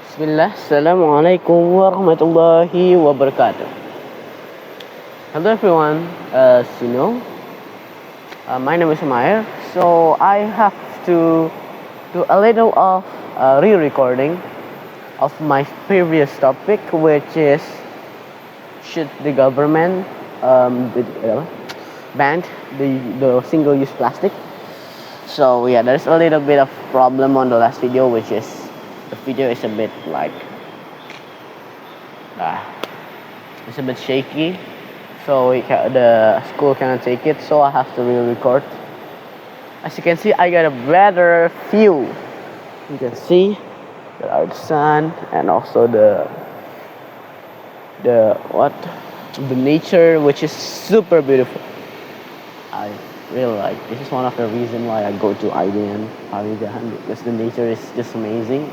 Bismillah, Assalamualaikum warahmatullahi wabarakatuh. Hello everyone, as you know, my name is Umair. So I have to do a little of re-recording of my previous topic, which is should the government ban the single-use plastic. So yeah, there's a little bit of problem on the last video, which is the video is a bit like it's a bit shaky, so the school cannot take it, so I have to re-record. As you can see, I got a better view. You can see the sun and also the nature, which is super beautiful. I really like. This is one of the reasons why I go to IDN Parigahan, because the nature is just amazing.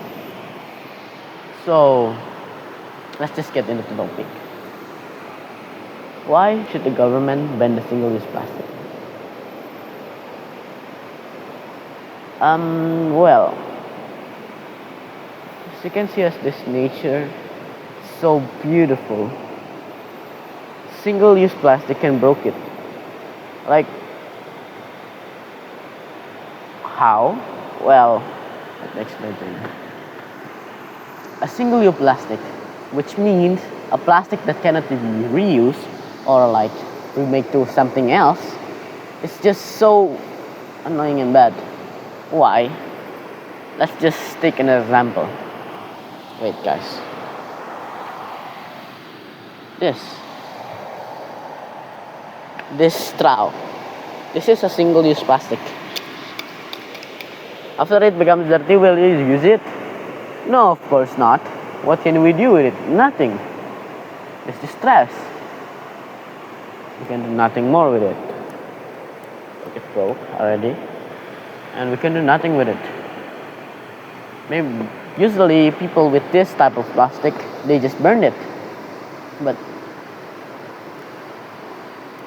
So let's just get into the topic. Why should the government ban the single-use plastic? Well, as you can see, as this nature, so beautiful. Single-use plastic can break it. Like how? Well, let me explain to you. A single-use plastic, which means a plastic that cannot be reused or like remake to something else, it's just so annoying and bad. Why? Let's just take an example. Wait, guys. This straw. This is a single-use plastic. After it becomes dirty, will you use it? No, of course not. What can we do with it? Nothing. It's just trash. We can do nothing more with it. It broke already, and we can do nothing with it. Maybe usually people with this type of plastic, they just burn it. But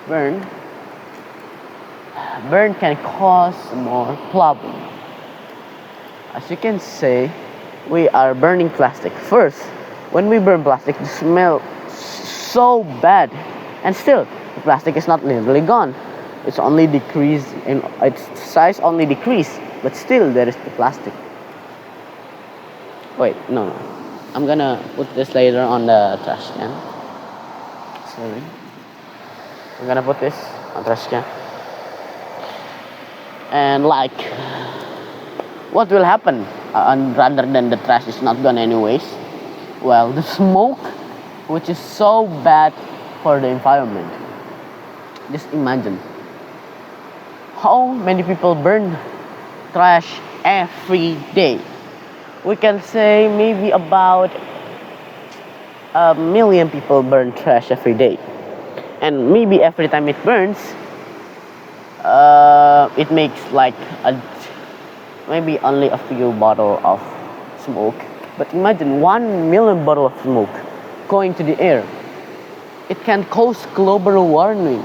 burn can cause more problem. As you can say, we are burning plastic. First, when we burn plastic, the smell so bad, and still the plastic is not literally gone. It's only decreased in its size, only decreased, but still there is the plastic. Wait, no. I'm gonna put this later on the trash can. Sorry. I'm gonna put this on trash can. And like, what will happen rather than the trash is not gone anyways? Well, the smoke, which is so bad for the environment. Just imagine how many people burn trash every day. We can say maybe about 1 million people burn trash every day, and maybe every time it burns, it makes like maybe only a few bottles of smoke. But imagine 1 million bottles of smoke going to the air. It can cause global warming.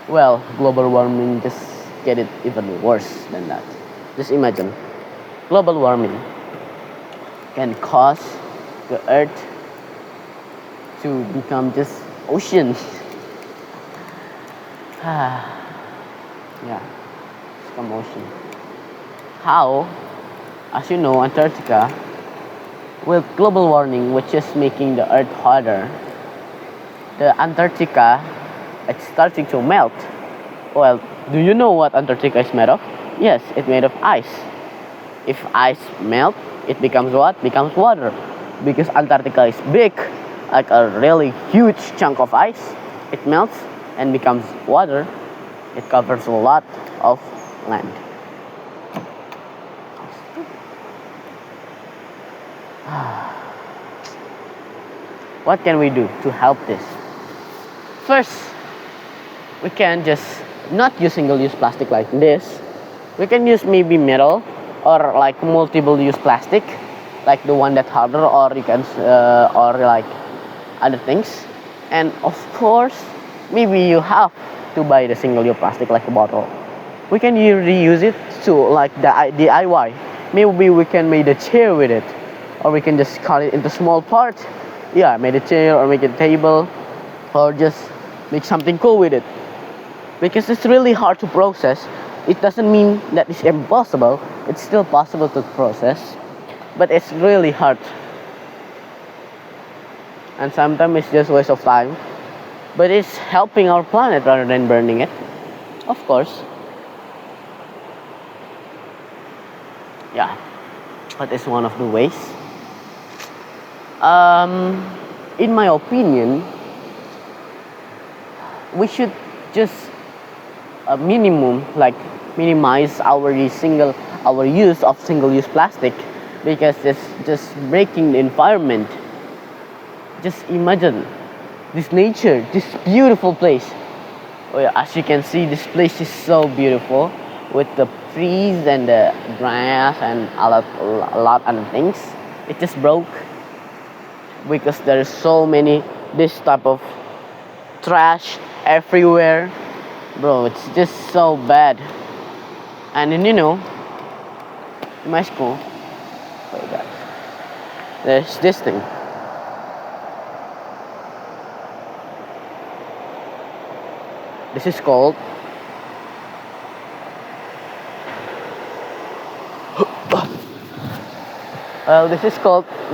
Well, global warming just get it even worse than that. Just imagine, global warming can cause the earth to become just ocean. Yeah, it's become ocean. How? As you know, Antarctica, with global warming, which is making the earth hotter, the Antarctica, it's starting to melt. Well, do you know what Antarctica is made of? Yes, it's made of ice. If ice melt, it becomes what? Becomes water. Because Antarctica is big, like a really huge chunk of ice, it melts and becomes water. It covers a lot of land. What can we do to help this? First, we can just not use single-use plastic like this. We can use maybe metal or like multiple-use plastic, like the one that harder, or you can or like other things. And of course, maybe you have to buy the single-use plastic like a bottle. we can reuse it to like the DIY. Maybe we can make a chair with it, or we can just cut it into small parts. Yeah, make a chair or make a table, or just make something cool with it. Because it's really hard to process. It doesn't mean that it's impossible. It's still possible to process, but it's really hard. And sometimes it's just waste of time. But it's helping our planet rather than burning it, of course. Yeah, that is one of the ways. In my opinion, we should just minimize our use of single-use plastic, because it's just breaking the environment. Just imagine this nature, this beautiful place. Oh yeah, as you can see, this place is so beautiful with the trees and the grass and a lot of things. It just broke because there's so many this type of trash everywhere, bro. It's just so bad. And then in my school, wait, guys, there's this thing. This is called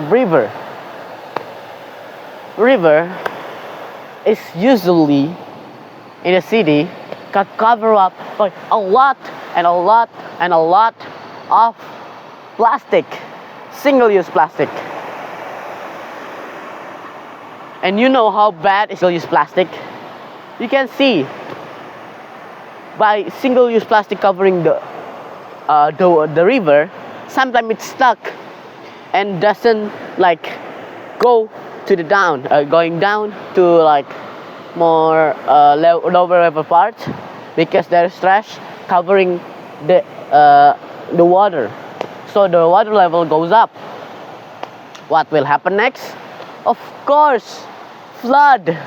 river. River is usually in a city can cover up by a lot of plastic, single-use plastic. And you know how bad is single-use plastic? You can see by single-use plastic covering the river, sometimes it's stuck and doesn't like go to the going down to like more lower level parts, because there's trash covering the water. So the water level goes up. What will happen next? Of course, flood.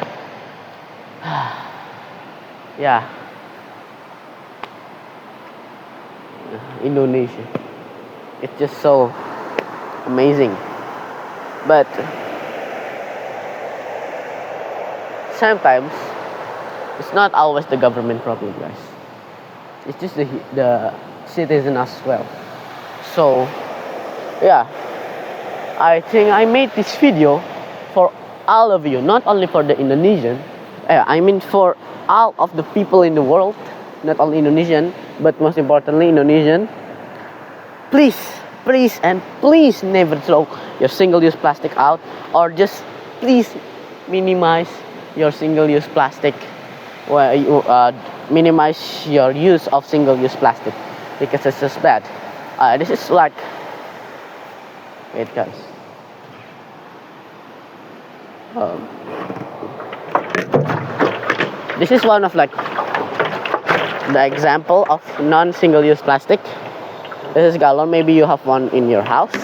Yeah. Indonesia. It's just so amazing. But sometimes it's not always the government problem, guys. It's just the citizen as well. So yeah, I think I made this video for all of you, not only for the Indonesian. I mean for all of the people in the world, not only Indonesian, but most importantly Indonesian. Please never throw your single-use plastic out, or just please minimize your single-use plastic. Well, you minimize your use of single-use plastic, because it's just bad. This is like, wait guys. This is one of like the example of non-single-use plastic. This is galon. Maybe you have one in your house.